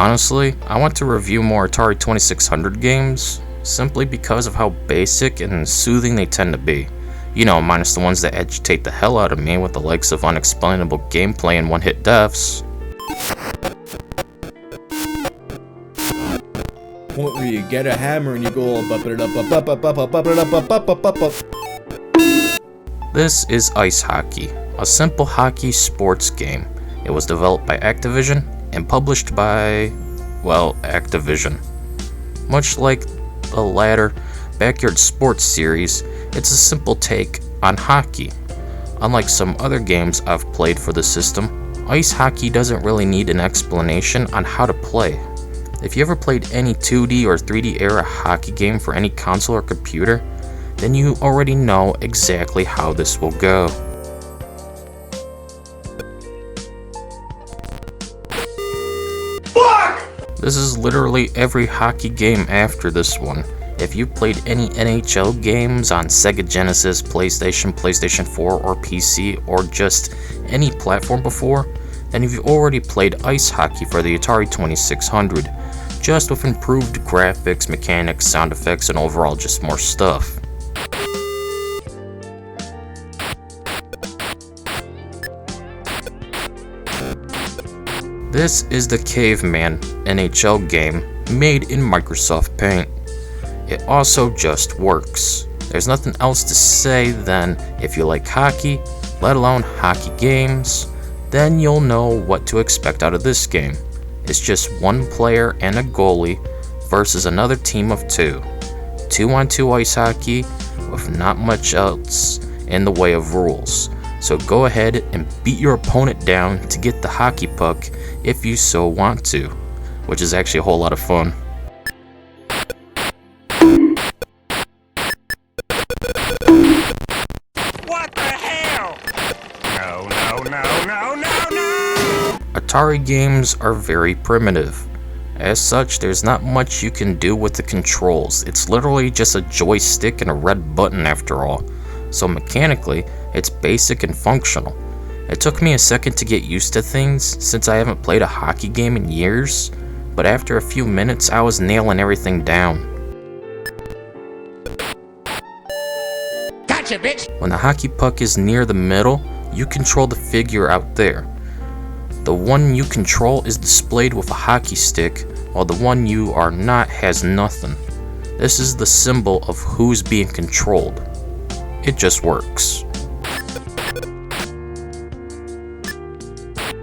Honestly, I want to review more Atari 2600 games, simply because of how basic and soothing they tend to be. You know, minus the ones that agitate the hell out of me with the likes of unexplainable gameplay and one-hit deaths. Point where you get a hammer and you go all bup it up. This is Ice Hockey, a simple hockey sports game. It was developed by Activision and published by, well, Activision. Much like the latter Backyard Sports series, it's a simple take on hockey. Unlike some other games I've played for the system, Ice Hockey doesn't really need an explanation on how to play. If you ever played any 2D or 3D era hockey game for any console or computer, then you already know exactly how this will go. This is literally every hockey game after this one. If you played any NHL games on Sega Genesis, PlayStation, PlayStation 4, or PC, or just any platform before, then you've already played Ice Hockey for the Atari 2600, just with improved graphics, mechanics, sound effects, and overall just more stuff. This is the Caveman NHL game made in Microsoft Paint. It also just works. There's nothing else to say than if you like hockey, let alone hockey games, then you'll know what to expect out of this game. It's just one player and a goalie versus another team of two. 2-on-2 ice hockey with not much else in the way of rules. So go ahead and beat your opponent down to get the hockey puck if you so want to, which is actually a whole lot of fun. What the hell? No. Atari games are very primitive. As such, there's not much you can do with the controls. It's literally just a joystick and a red button after all. So mechanically, it's basic and functional. It took me a second to get used to things since I haven't played a hockey game in years, but after a few minutes I was nailing everything down. Gotcha, bitch! When the hockey puck is near the middle, you control the figure out there. The one you control is displayed with a hockey stick, while the one you are not has nothing. This is the symbol of who's being controlled. It just works.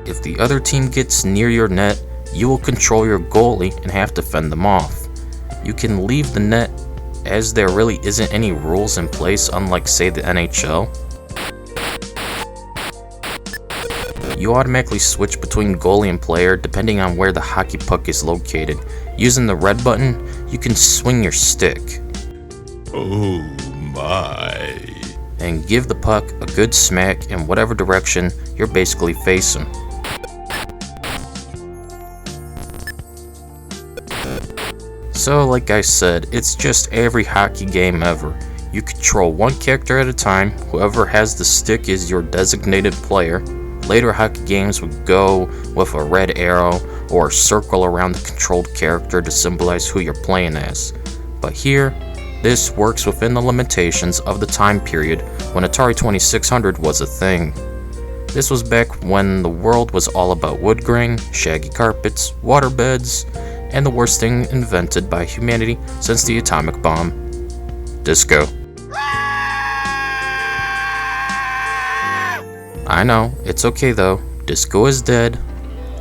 If the other team gets near your net, you will control your goalie and have to fend them off. You can leave the net as there really isn't any rules in place, unlike say the NHL. You automatically switch between goalie and player depending on where the hockey puck is located. Using the red button, you can swing your stick. Oh my. And give the puck a good smack in whatever direction you're basically facing. So like I said, it's just every hockey game ever. You control one character at a time, whoever has the stick is your designated player. Later hockey games would go with a red arrow or a circle around the controlled character to symbolize who you're playing as. But here, this works within the limitations of the time period when Atari 2600 was a thing. This was back when the world was all about wood grain, shaggy carpets, waterbeds, and the worst thing invented by humanity since the atomic bomb, disco. I know, it's okay though, disco is dead,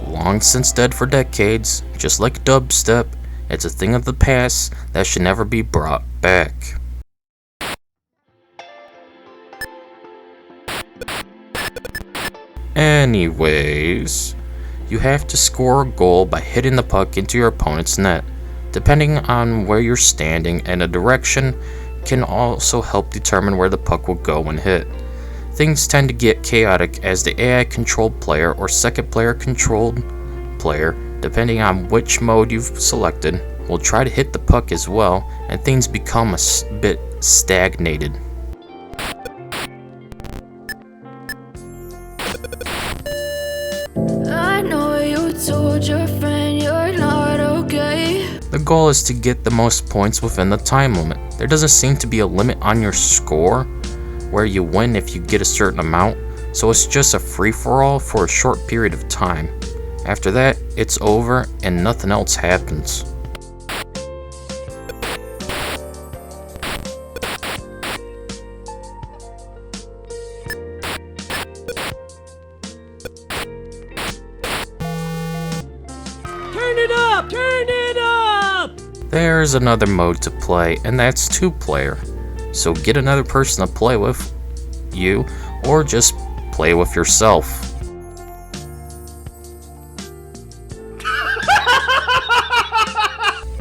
long since dead for decades, just like dubstep. It's a thing of the past that should never be brought back. Anyways, you have to score a goal by hitting the puck into your opponent's net. Depending on where you're standing and the direction can also help determine where the puck will go when hit. Things tend to get chaotic as the AI controlled player or second player controlled player, depending on which mode you've selected, will try to hit the puck as well, and things become a bit stagnated. I know you told your friend you're not The goal is to get the most points within the time limit. There doesn't seem to be a limit on your score where you win if you get a certain amount, so it's just a free-for-all for a short period of time. After that, it's over and nothing else happens. Turn it up! Turn it up! There's another mode to play, and that's 2-player. So get another person to play with you, or just play with yourself.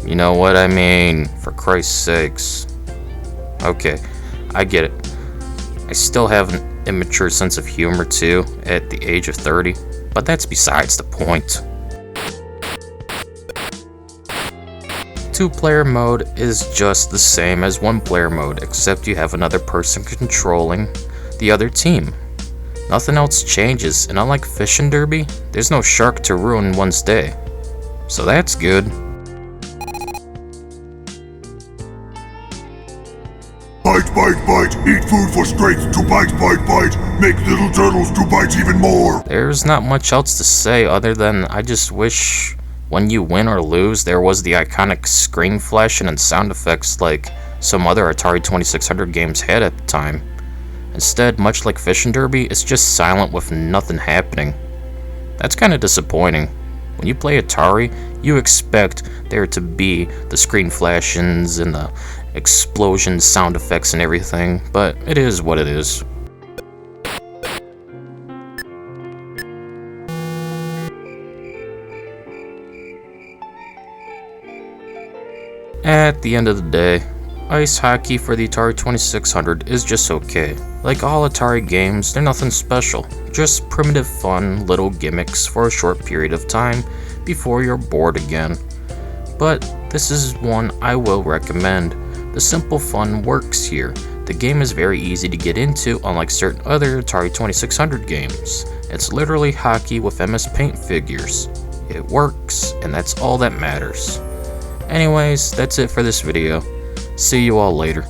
You know what I mean, for Christ's sakes. Okay, I get it. I still have an immature sense of humor too, at the age of 30, but that's besides the point. 2-player mode is just the same as 1-player mode, except you have another person controlling the other team. Nothing else changes, and unlike Fishing Derby, there's no shark to ruin one's day. So that's good. Bite, bite, bite. Eat food for strength to bite, bite, bite. Make little turtles to bite even more. There's not much else to say other than I just wish when you win or lose there was the iconic screen flashing and sound effects like some other Atari 2600 games had at the time. Instead, much like Fishing Derby, it's just silent with nothing happening. That's kinda disappointing. When you play Atari, you expect there to be the screen flashings and the explosion sound effects and everything, but it is what it is. At the end of the day, ice hockey for the Atari 2600 is just okay. Like all Atari games, they're nothing special, just primitive fun little gimmicks for a short period of time before you're bored again. But this is one I will recommend. The simple fun works here. The game is very easy to get into, unlike certain other Atari 2600 games. It's literally hockey with MS Paint figures. It works, and that's all that matters. Anyways, that's it for this video. See you all later.